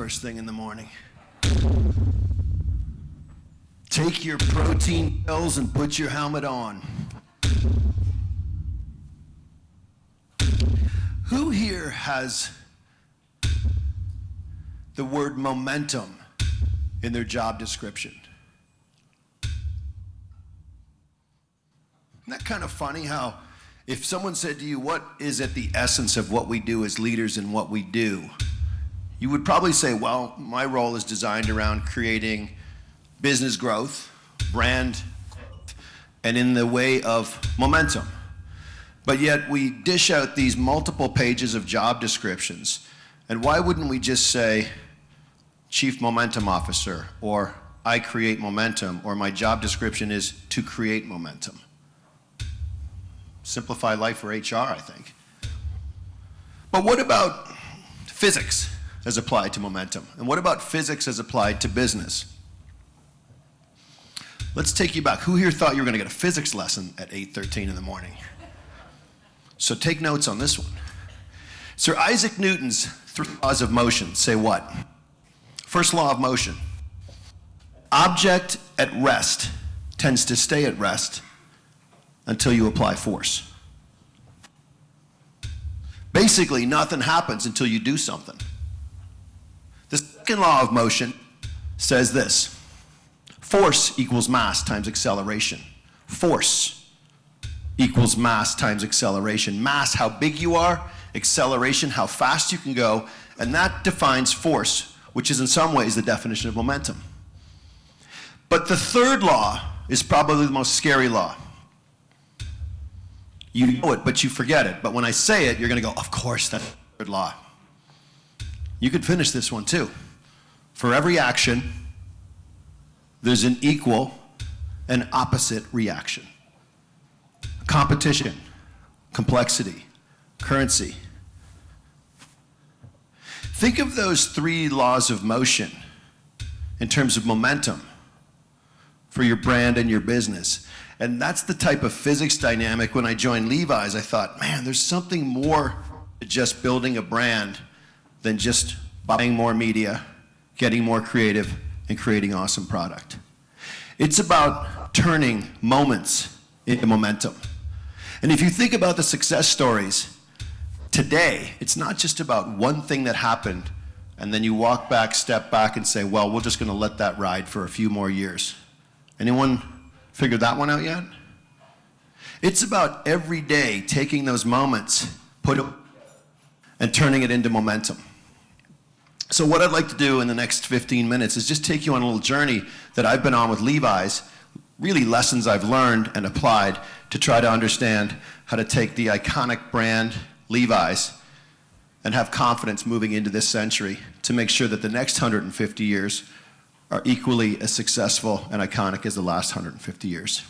first thing in the morning. Take your protein pills and put your helmet on. Who here has the word momentum in their job description? Isn't that kind of funny how if someone said to you, what is at the essence of what we do as leaders and what we do? You would probably say, well, my role is designed around creating business growth, brand growth, and in the way of momentum. But yet we dish out these multiple pages of job descriptions. And why wouldn't we just say, Chief Momentum Officer, or I create momentum, or my job description is to create momentum? Simplify life for HR, I think. But what about physics as applied to momentum? And what about physics as applied to business? Let's take you back. Who here thought you were going to get a physics lesson at 8:13 in the morning? So take notes on this one. Sir Isaac Newton's 3 laws of motion say what? First law of motion. Object at rest tends to stay at rest until you apply force. Basically, nothing happens until you do something. The second law of motion says this: force equals mass times acceleration. Force equals mass times acceleration. Mass, how big you are; acceleration, how fast you can go, and that defines force, which is in some ways the definition of momentum. But the third law is probably the most scary law. You know it, but you forget it. But when I say it, you're going to go, of course, that's the third law. You could finish this one too. For every action, there's an equal and opposite reaction. Competition, complexity, currency. Think of those 3 laws of motion in terms of momentum for your brand and your business. And that's the type of physics dynamic. When I joined Levi's, I thought, man, there's something more to just building a brand than just buying more media, getting more creative, and creating awesome product. It's about turning moments into momentum. And if you think about the success stories today, it's not just about one thing that happened and then you walk back, step back, and say, well, we're just going to let that ride for a few more years. Anyone figured that one out yet? It's about every day taking those moments, and turning it into momentum. So what I'd like to do in the next 15 minutes is just take you on a little journey that I've been on with Levi's, really lessons I've learned and applied to try to understand how to take the iconic brand Levi's and have confidence moving into this century to make sure that the next 150 years are equally as successful and iconic as the last 150 years.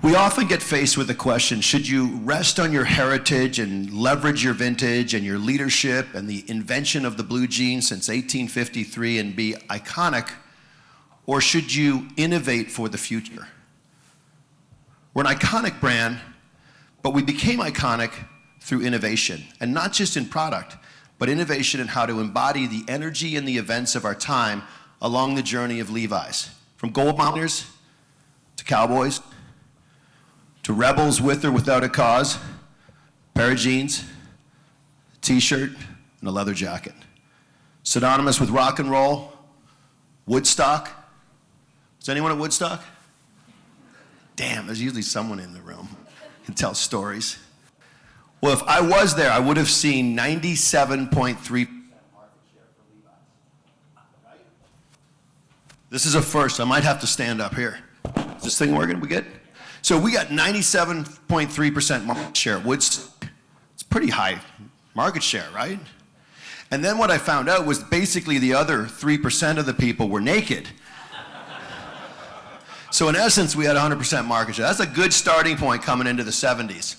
We often get faced with the question, should you rest on your heritage and leverage your vintage and your leadership and the invention of the blue jean since 1853 and be iconic, or should you innovate for the future? We're an iconic brand, but we became iconic through innovation, and not just in product, but innovation in how to embody the energy and the events of our time along the journey of Levi's. From gold miners to cowboys, to rebels with or without a cause, pair of jeans, t-shirt, and a leather jacket. Synonymous with rock and roll, Woodstock. Is anyone at Woodstock? Damn, there's usually someone in the room who can tell stories. Well, if I was there, I would have seen 97.3% market share for Levi's. This is a first. I might have to stand up here. Is this thing working? We good? So we got 97.3% market share. It's pretty high market share, right? And then what I found out was basically the other 3% of the people were naked. So in essence, we had 100% market share. That's a good starting point coming into the 70s.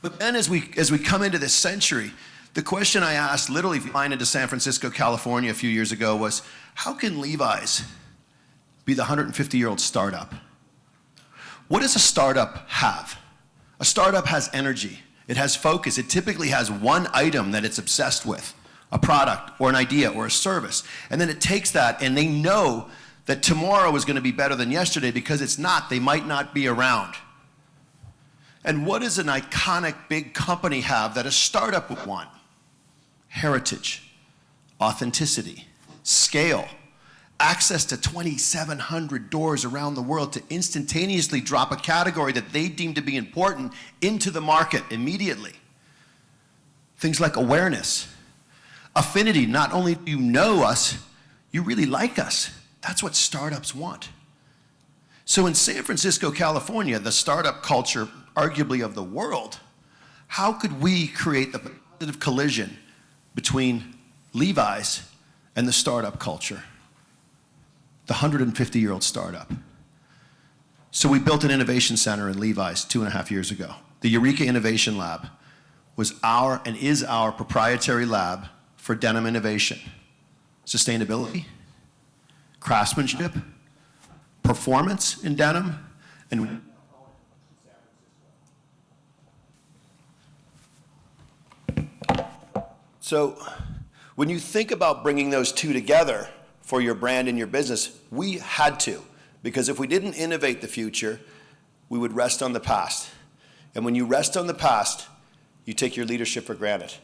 But then as we come into this century, the question I asked, literally flying into San Francisco, California a few years ago was, how can Levi's be the 150-year-old startup? What does a startup have? A startup has energy. It has focus. It typically has one item that it's obsessed with, a product or an idea or a service. And then it takes that, and they know that tomorrow is going to be better than yesterday, because it's not. They might not be around. And what does an iconic big company have that a startup would want? Heritage, authenticity, scale, access to 2,700 doors around the world to instantaneously drop a category that they deem to be important into the market immediately. Things like awareness, affinity. Not only do you know us, you really like us. That's what startups want. So in San Francisco, California, the startup culture, arguably of the world, how could we create the positive collision between Levi's and the startup culture? The 150-year-old startup. So we built an innovation center in Levi's 2.5 years ago. The Eureka Innovation Lab was our and is our proprietary lab for denim innovation, sustainability, craftsmanship, performance in denim, and so when you think about bringing those two together for your brand and your business, we had to, because if we didn't innovate the future, we would rest on the past. And when you rest on the past, you take your leadership for granted.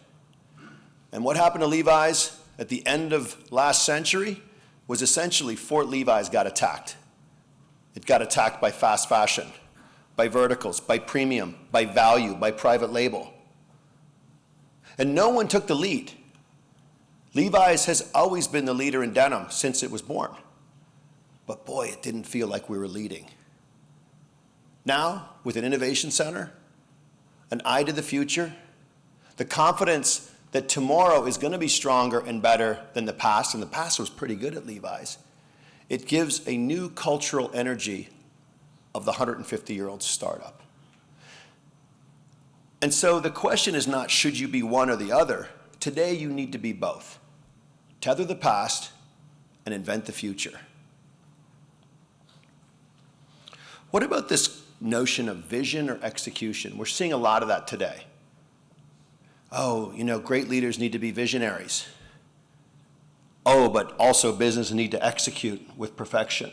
And what happened to Levi's at the end of last century was essentially Fort Levi's got attacked. It got attacked by fast fashion, by verticals, by premium, by value, by private label. And no one took the lead. Levi's has always been the leader in denim since it was born. But boy, it didn't feel like we were leading. Now, with an innovation center, an eye to the future, the confidence that tomorrow is going to be stronger and better than the past, and the past was pretty good at Levi's, it gives a new cultural energy of the 150-year-old startup. And so the question is not, should you be one or the other? Today, you need to be both. Tether the past and invent the future. What about this notion of vision or execution? We're seeing a lot of that today. Oh, great leaders need to be visionaries. Oh, but also business need to execute with perfection.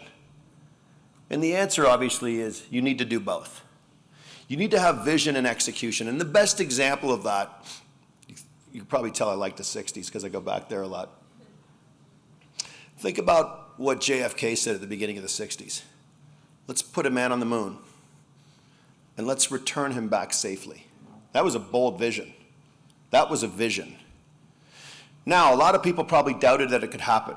And the answer, obviously, is you need to do both. You need to have vision and execution. And the best example of that, you can probably tell I like the 60s because I go back there a lot. Think about what JFK said at the beginning of the 60s. Let's put a man on the moon, and let's return him back safely. That was a bold vision. That was a vision. Now, a lot of people probably doubted that it could happen,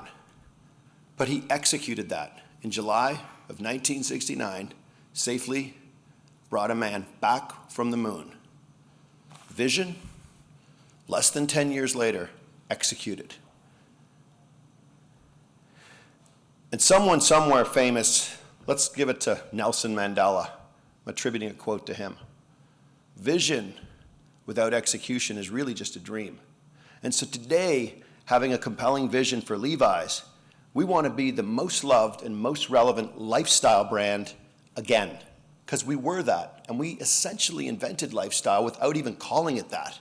but he executed that. In July of 1969, safely brought a man back from the moon. Vision, less than 10 years later, executed. And someone somewhere famous, let's give it to Nelson Mandela. I'm attributing a quote to him. Vision without execution is really just a dream. And so today, having a compelling vision for Levi's, we want to be the most loved and most relevant lifestyle brand again, because we were that, and we essentially invented lifestyle without even calling it that.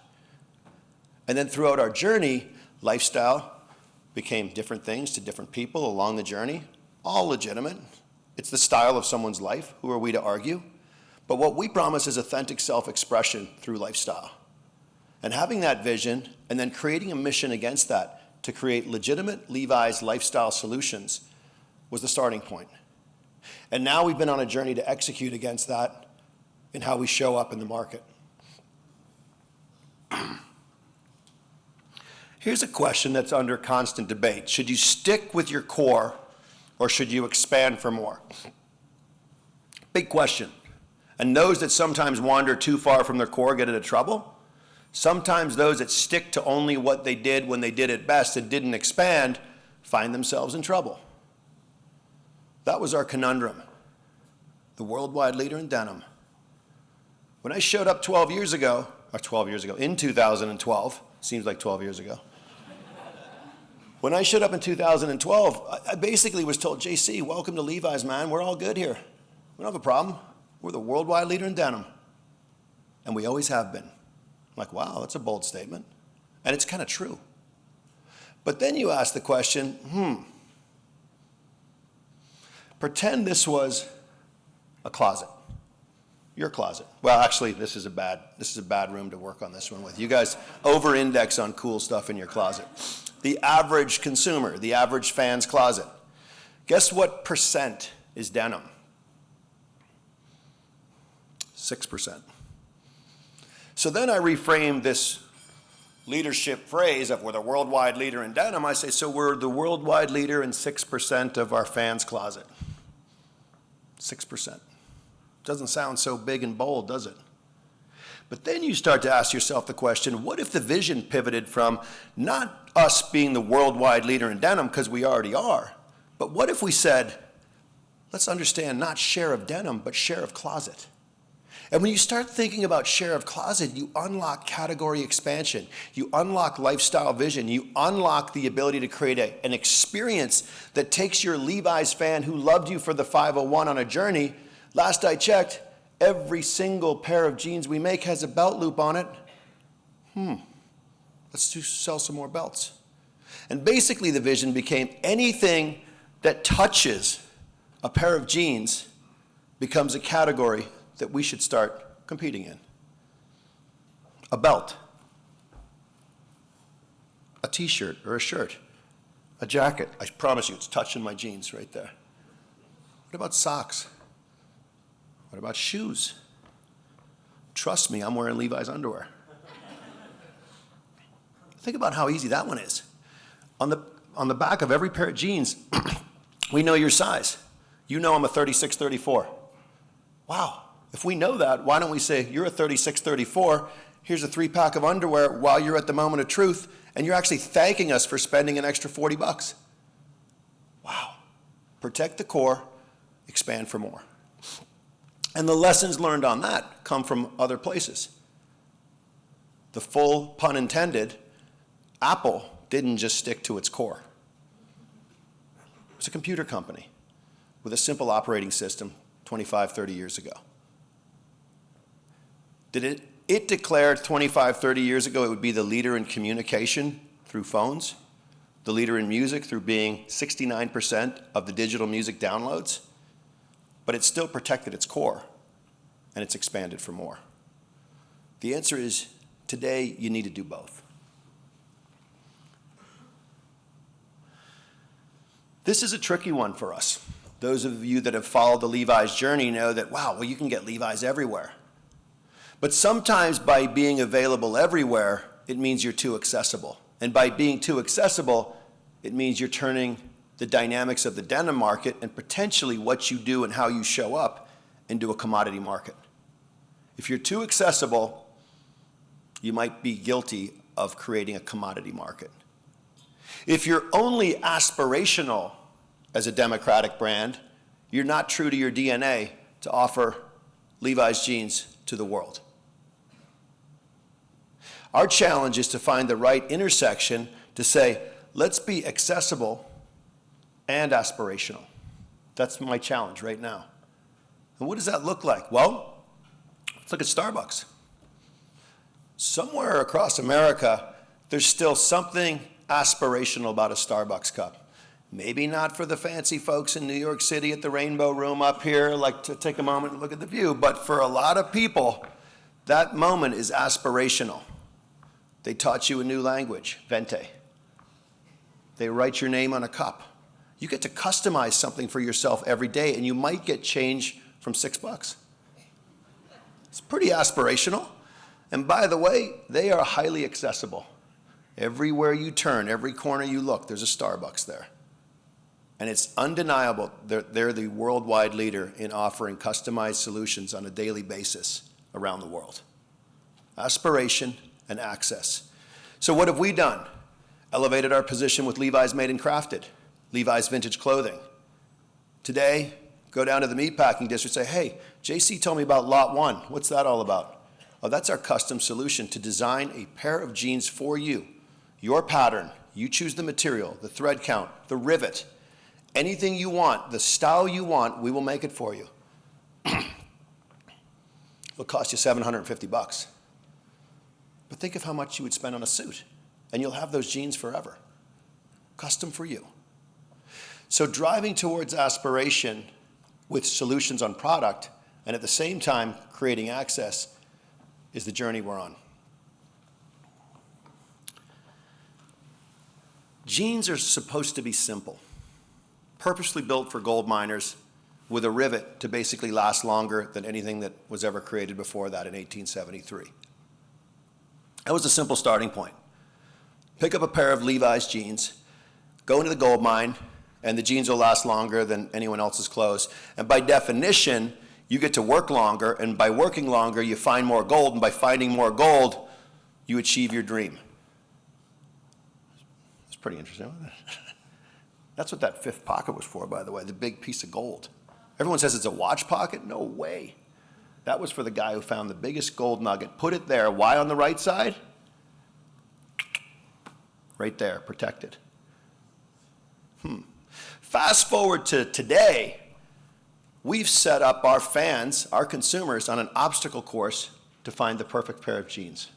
And then throughout our journey, lifestyle became different things to different people along the journey, all legitimate. It's the style of someone's life. Who are we to argue? But what we promise is authentic self-expression through lifestyle. And having that vision and then creating a mission against that to create legitimate Levi's lifestyle solutions was the starting point. And now we've been on a journey to execute against that in how we show up in the market. Here's a question that's under constant debate. Should you stick with your core or should you expand for more? Big question. And those that sometimes wander too far from their core get into trouble. Sometimes those that stick to only what they did when they did it best and didn't expand find themselves in trouble. That was our conundrum. The worldwide leader in denim. When I showed up in 2012, seems like 12 years ago. When I showed up in 2012, I basically was told, JC, welcome to Levi's, man. We're all good here. We don't have a problem. We're the worldwide leader in denim. And we always have been. like, wow, that's a bold statement. And it's kind of true. But then you ask the question, pretend this was a closet. Your closet. Well, actually, this is a bad room to work on this one with. You guys over-index on cool stuff in your closet. The average consumer, the average fan's closet. Guess what percent is denim? 6%. So then I reframe this leadership phrase of we're the worldwide leader in denim. I say, so we're the worldwide leader in 6% of our fans' closet. 6%. Doesn't sound so big and bold, does it? But then you start to ask yourself the question, what if the vision pivoted from not us being the worldwide leader in denim, because we already are, but what if we said, let's understand not share of denim, but share of closet? And when you start thinking about share of closet, you unlock category expansion. You unlock lifestyle vision. You unlock the ability to create an experience that takes your Levi's fan who loved you for the 501 on a journey. Last I checked, every single pair of jeans we make has a belt loop on it. Let's sell some more belts. And basically the vision became anything that touches a pair of jeans becomes a category that we should start competing in. A belt, a t-shirt or a shirt, a jacket. I promise you it's touching my jeans right there. What about socks? What about shoes? Trust me, I'm wearing Levi's underwear. Think about how easy that one is. On the back of every pair of jeans, we know your size. You know I'm a 36, 34. Wow. If we know that, why don't we say, you're a 36, 34, here's a 3-pack of underwear while you're at the moment of truth, and you're actually thanking us for spending an extra 40 bucks. Wow. Protect the core, expand for more. And the lessons learned on that come from other places. The full pun intended, Apple didn't just stick to its core. It was a computer company with a simple operating system 25, 30 years ago. It declared 25, 30 years ago it would be the leader in communication through phones, the leader in music through being 69% of the digital music downloads, but it still protected its core, and it's expanded for more. The answer is, today you need to do both. This is a tricky one for us. Those of you that have followed the Levi's journey know that, wow, well, you can get Levi's everywhere. But sometimes by being available everywhere, it means you're too accessible. And by being too accessible, it means you're turning the dynamics of the denim market and potentially what you do and how you show up into a commodity market. If you're too accessible, you might be guilty of creating a commodity market. If you're only aspirational as a democratic brand, you're not true to your DNA to offer Levi's jeans to the world. Our challenge is to find the right intersection to say, let's be accessible and aspirational. That's my challenge right now. And what does that look like? Well, let's look at Starbucks. Somewhere across America, there's still something aspirational about a Starbucks cup. Maybe not for the fancy folks in New York City at the Rainbow Room up here, like to take a moment and look at the view, but for a lot of people, that moment is aspirational. They taught you a new language, Vente. They write your name on a cup. You get to customize something for yourself every day, and you might get change from $6. It's pretty aspirational. And by the way, they are highly accessible. Everywhere you turn, every corner you look, there's a Starbucks there. And it's undeniable they're the worldwide leader in offering customized solutions on a daily basis around the world. Aspiration and access. So what have we done? Elevated our position with Levi's Made and Crafted, Levi's Vintage Clothing. Today, go down to the meatpacking district and say, hey, JC told me about Lot 1. What's that all about? Oh, that's our custom solution to design a pair of jeans for you. Your pattern, you choose the material, the thread count, the rivet, anything you want, the style you want, we will make it for you. It'll cost you $750. But think of how much you would spend on a suit, and you'll have those jeans forever. Custom for you. So driving towards aspiration with solutions on product, and at the same time creating access, is the journey we're on. Jeans are supposed to be simple, purposely built for gold miners with a rivet to basically last longer than anything that was ever created before that in 1873. That was a simple starting point. Pick up a pair of Levi's jeans, go into the gold mine, and the jeans will last longer than anyone else's clothes. And by definition, you get to work longer, and by working longer, you find more gold, and by finding more gold, you achieve your dream. It's pretty interesting, isn't it? That's what that fifth pocket was for, by the way, the big piece of gold. Everyone says it's a watch pocket. No way. That was for the guy who found the biggest gold nugget. Put it there. Why on the right side? Right there, protected. Fast forward to today, we've set up our fans, our consumers, on an obstacle course to find the perfect pair of jeans.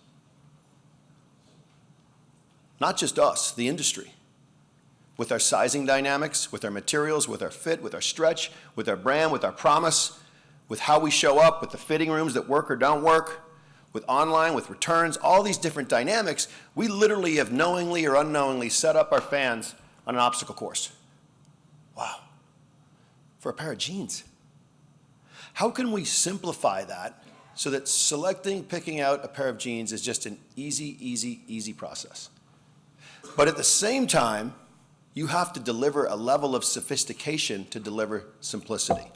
Not just us, the industry. With our sizing dynamics, with our materials, with our fit, with our stretch, with our brand, with our promise, with how we show up, with the fitting rooms that work or don't work, with online, with returns, all these different dynamics, we literally have knowingly or unknowingly set up our fans on an obstacle course. Wow. For a pair of jeans. How can we simplify that so that selecting, picking out a pair of jeans is just an easy process? But at the same time, you have to deliver a level of sophistication to deliver simplicity.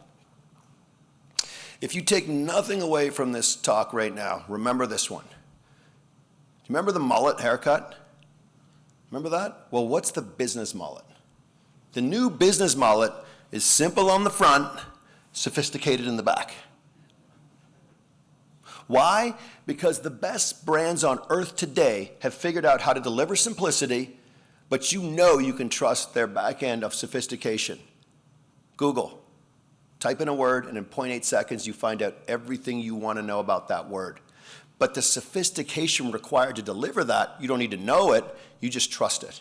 If you take nothing away from this talk right now, remember this one. Do you remember the mullet haircut? Remember that? Well, what's the business mullet? The new business mullet is simple on the front, sophisticated in the back. Why? Because the best brands on earth today have figured out how to deliver simplicity, but you know you can trust their back end of sophistication. Google. Type in a word, and in 0.8 seconds, you find out everything you want to know about that word. But the sophistication required to deliver that, you don't need to know it, you just trust it.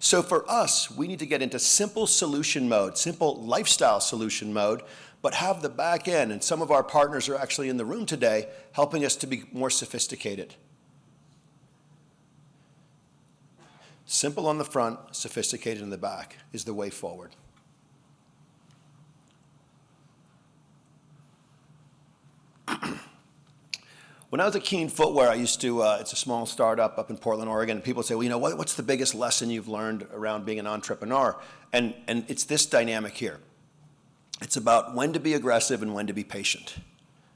So for us, we need to get into simple solution mode, simple lifestyle solution mode, but have the back end, and some of our partners are actually in the room today, helping us to be more sophisticated. Simple on the front, sophisticated in the back is the way forward. When I was at Keen Footwear, I used to, it's a small startup up in Portland, Oregon, and people would say, well, you know, what's the biggest lesson you've learned around being an entrepreneur? And it's this dynamic here. It's about when to be aggressive and when to be patient.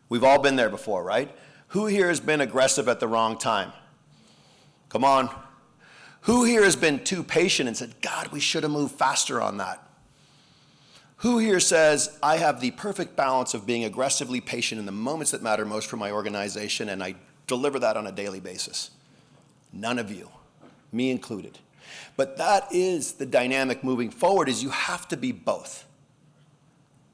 We've all been there before, right? Who here has been aggressive at the wrong time? Come on. Who here has been too patient and said, God, we should have moved faster on that? Who here says, I have the perfect balance of being aggressively patient in the moments that matter most for my organization, and I deliver that on a daily basis? None of you, me included. But that is the dynamic moving forward, is you have to be both.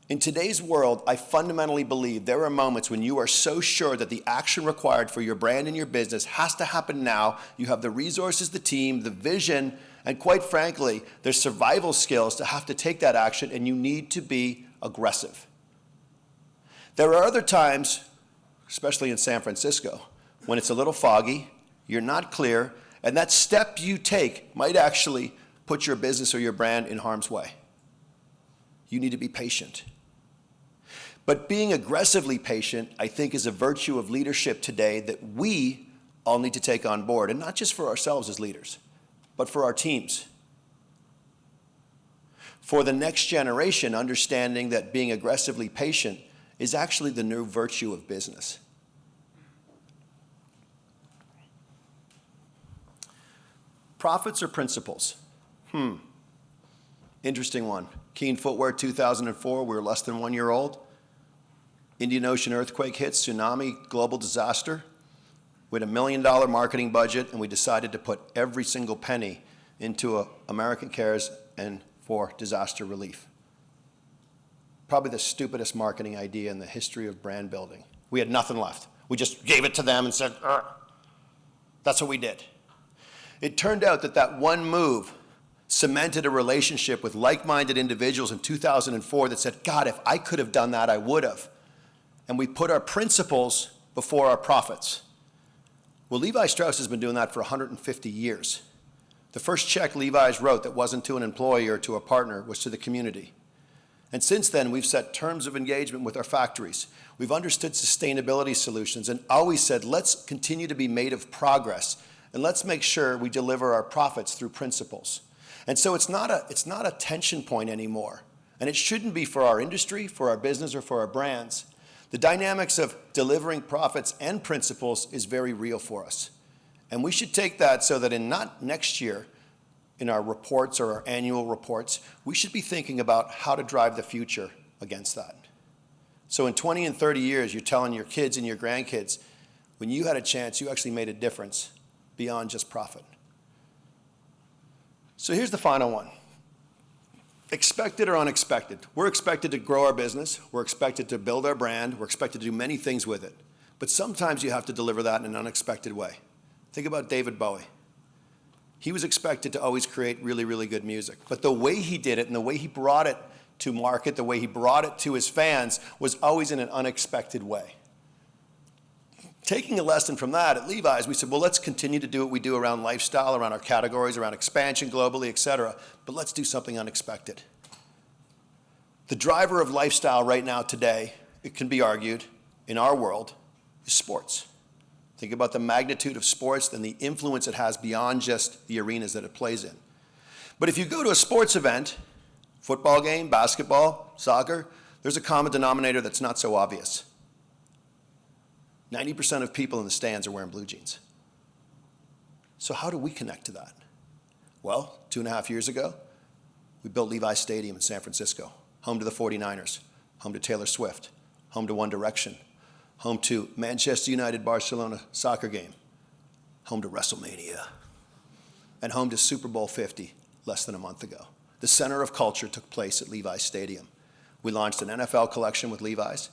In today's world, I fundamentally believe there are moments when you are so sure that the action required for your brand and your business has to happen now. You have the resources, the team, the vision, and quite frankly, there's survival skills to have to take that action, and you need to be aggressive. There are other times, especially in San Francisco, when it's a little foggy, you're not clear, and that step you take might actually put your business or your brand in harm's way. You need to be patient. But being aggressively patient, I think, is a virtue of leadership today that we all need to take on board, and not just for ourselves as leaders, but for our teams. For the next generation, understanding that being aggressively patient is actually the new virtue of business. Profits or principles? Interesting one. Keen Footwear, 2004, we were less than 1 year old. Indian Ocean earthquake hits, tsunami, global disaster. We had $1 million marketing budget, and we decided to put every single penny into American Cares and for disaster relief. Probably the stupidest marketing idea in the history of brand building. We had nothing left. We just gave it to them and said, Ugh. That's what we did. It turned out that that one move cemented a relationship with like-minded individuals in 2004 that said, God, if I could have done that, I would have. And we put our principles before our profits. Well, Levi Strauss has been doing that for 150 years. The first check Levi's wrote that wasn't to an employee or to a partner was to the community. And since then, we've set terms of engagement with our factories. We've understood sustainability solutions and always said, let's continue to be made of progress, and let's make sure we deliver our profits through principles. And so it's not a tension point anymore. And it shouldn't be for our industry, for our business, or for our brands. The dynamics of delivering profits and principles is very real for us. And we should take that so that in not next year, in our reports or our annual reports, we should be thinking about how to drive the future against that. So in 20 and 30 years, you're telling your kids and your grandkids, when you had a chance, you actually made a difference beyond just profit. So here's the final one. Expected or unexpected? We're expected to grow our business. We're expected to build our brand. We're expected to do many things with it. But sometimes you have to deliver that in an unexpected way. Think about David Bowie. He was expected to always create really, really good music. But the way he did it and the way he brought it to market, the way he brought it to his fans was always in an unexpected way. Taking a lesson from that at Levi's, we said, well, let's continue to do what we do around lifestyle, around our categories, around expansion globally, et cetera, but let's do something unexpected. The driver of lifestyle right now today, it can be argued, in our world, is sports. Think about the magnitude of sports and the influence it has beyond just the arenas that it plays in. But if you go to a sports event, football game, basketball, soccer, there's a common denominator that's not so obvious. 90% of people in the stands are wearing blue jeans. So how do we connect to that? Well, 2.5 years ago, we built Levi Stadium in San Francisco, home to the 49ers, home to Taylor Swift, home to One Direction, home to Manchester United Barcelona soccer game, home to WrestleMania, and home to Super Bowl 50 less than a month ago. The center of culture took place at Levi Stadium. We launched an NFL collection with Levi's.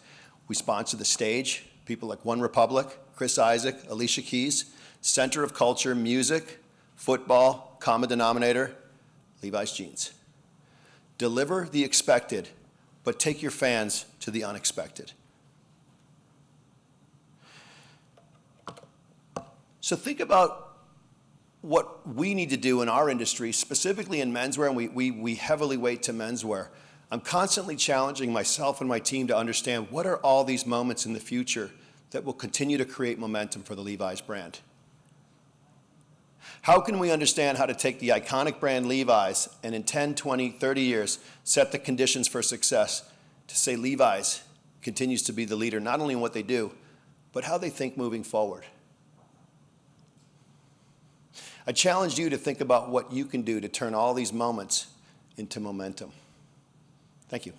We sponsored the stage. People like One Republic, Chris Isaac, Alicia Keys, center of culture, music, football, common denominator, Levi's jeans. Deliver the expected, but take your fans to the unexpected. So think about what we need to do in our industry, specifically in menswear, and we heavily weight to menswear. I'm constantly challenging myself and my team to understand what are all these moments in the future that will continue to create momentum for the Levi's brand. How can we understand how to take the iconic brand Levi's and in 10, 20, 30 years set the conditions for success to say Levi's continues to be the leader, not only in what they do, but how they think moving forward? I challenge you to think about what you can do to turn all these moments into momentum. Thank you.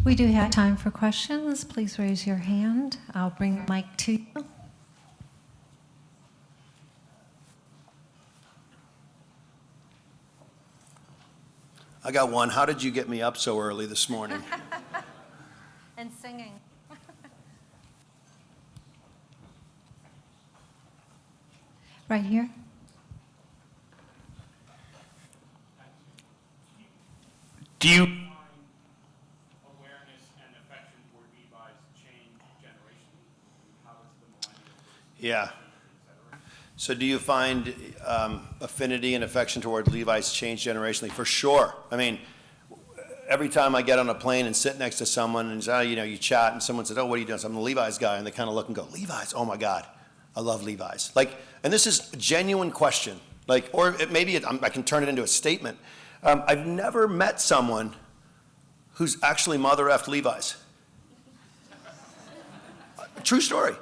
We do have time for questions. Please raise your hand. I'll bring the mic to you. I got one. How did you get me up so early this morning? And singing. Right here. Do you find awareness and affection for Levi's change generationally? How does the millennials? Yeah. So do you find affinity and affection toward Levi's change generationally? For sure. I mean, every time I get on a plane and sit next to someone and you chat and someone says, oh, what are you doing? So I'm the Levi's guy. And they kind of look and go, Levi's? Oh my God, I love Levi's. And this is a genuine question. Or maybe I can turn it into a statement. I've never met someone who's actually mother effed Levi's. True story.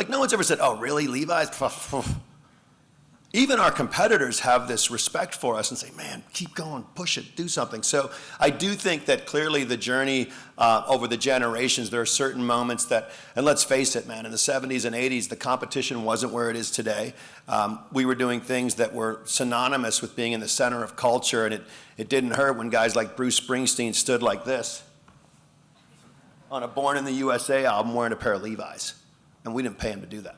No one's ever said, oh, really, Levi's? even our competitors have this respect for us and say, man, keep going, push it, do something. So I do think that clearly the journey over the generations, there are certain moments that, and let's face it, man, in the 70s and 80s, the competition wasn't where it is today. We were doing things that were synonymous with being in the center of culture, and it didn't hurt when guys like Bruce Springsteen stood like this on a Born in the USA album wearing a pair of Levi's, and we didn't pay him to do that.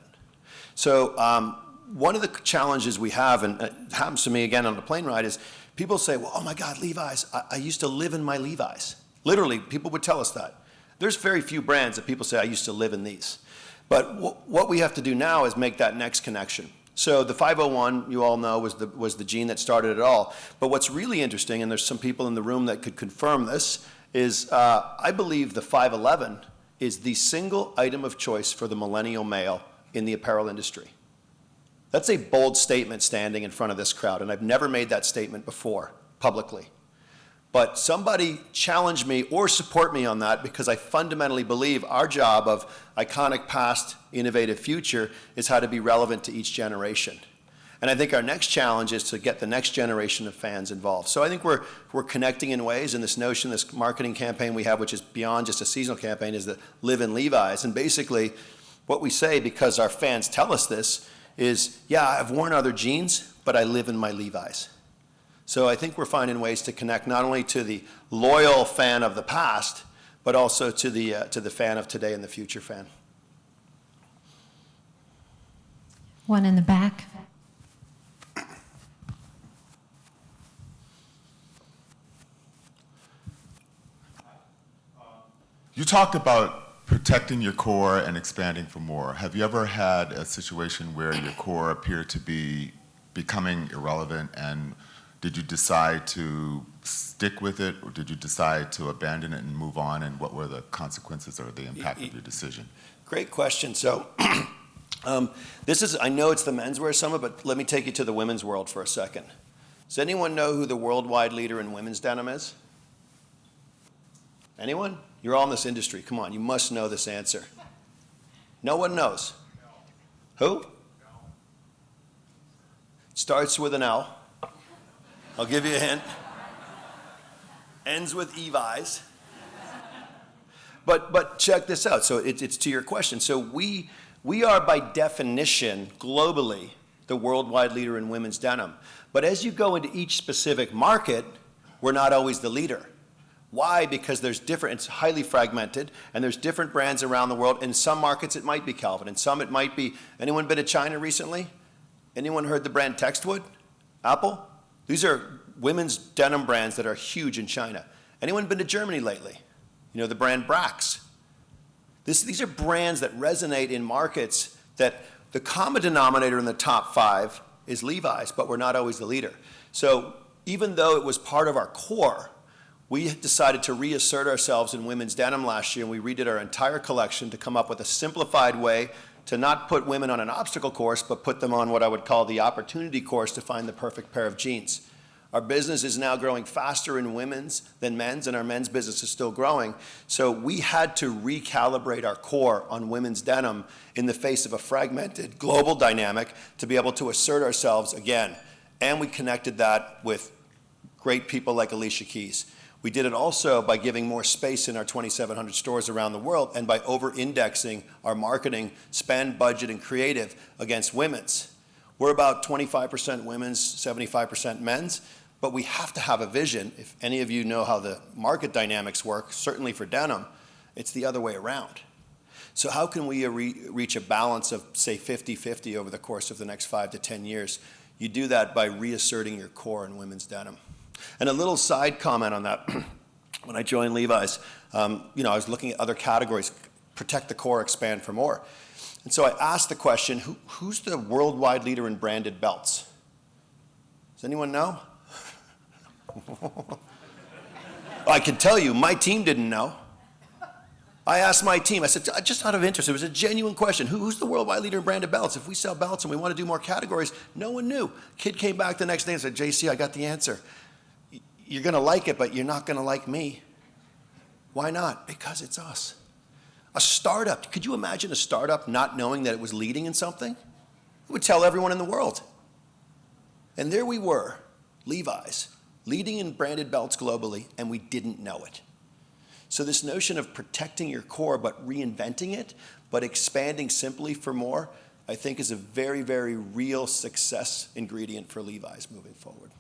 So one of the challenges we have, and it happens to me again on the plane ride, is people say, well, oh my God, Levi's, I used to live in my Levi's. Literally, people would tell us that. There's very few brands that people say, I used to live in these. But what we have to do now is make that next connection. So the 501, you all know, was the gene that started it all. But what's really interesting, and there's some people in the room that could confirm this, is I believe the 511 is the single item of choice for the millennial male in the apparel industry. That's a bold statement standing in front of this crowd, and I've never made that statement before publicly. But somebody challenge me or support me on that, because I fundamentally believe our job of iconic past, innovative future is how to be relevant to each generation. And I think our next challenge is to get the next generation of fans involved. So I think we're connecting in ways, and this notion, this marketing campaign we have, which is beyond just a seasonal campaign, is the Live in Levi's. And basically what we say, because our fans tell us this, is, yeah, I've worn other jeans, but I live in my Levi's. So I think we're finding ways to connect not only to the loyal fan of the past, but also to the fan of today and the future fan. One in the back. You talked about protecting your core and expanding for more. Have you ever had a situation where your core appeared to be becoming irrelevant, and did you decide to stick with it, or did you decide to abandon it and move on, and what were the consequences or the impact of your decision? Great question. So this is, I know it's the menswear summit, but let me take you to the women's world for a second. Does anyone know who the worldwide leader in women's denim is? Anyone? You're all in this industry. Come on, you must know this answer. No one knows. Who? Starts with an L. I'll give you a hint. Ends with Levi's. But check this out. So it's to your question. So we are by definition globally the worldwide leader in women's denim. But as you go into each specific market, we're not always the leader. Why? Because there's different, it's highly fragmented, and there's different brands around the world. In some markets, it might be Calvin. In some, it might be, anyone been to China recently? Anyone heard the brand Textwood? Apple? These are women's denim brands that are huge in China. Anyone been to Germany lately? You know the brand Brax. These are brands that resonate in markets that the common denominator in the top 5 is Levi's, but we're not always the leader. So even though it was part of our core, we decided to reassert ourselves in women's denim last year, and we redid our entire collection to come up with a simplified way to not put women on an obstacle course, but put them on what I would call the opportunity course to find the perfect pair of jeans. Our business is now growing faster in women's than men's, and our men's business is still growing. So we had to recalibrate our core on women's denim in the face of a fragmented global dynamic to be able to assert ourselves again. And we connected that with great people like Alicia Keys. We did it also by giving more space in our 2,700 stores around the world, and by over-indexing our marketing spend, budget, and creative against women's. We're about 25% women's, 75% men's, but we have to have a vision. If any of you know how the market dynamics work, certainly for denim, it's the other way around. So how can we reach a balance of, say, 50-50 over the course of the next 5 to 10 years? You do that by reasserting your core in women's denim. And a little side comment on that. When I joined Levi's, I was looking at other categories, protect the core, expand for more. And so I asked the question, who's the worldwide leader in branded belts? Does anyone know? I can tell you, my team didn't know. I asked my team, I said, just out of interest, it was a genuine question. Who's the worldwide leader in branded belts? If we sell belts and we want to do more categories, no one knew. Kid came back the next day and said, JC, I got the answer. You're going to like it, but you're not going to like me. Why not? Because it's us. A startup. Could you imagine a startup not knowing that it was leading in something? It would tell everyone in the world. And there we were, Levi's, leading in branded belts globally, and we didn't know it. So this notion of protecting your core but reinventing it, but expanding simply for more, I think is a very, very real success ingredient for Levi's moving forward.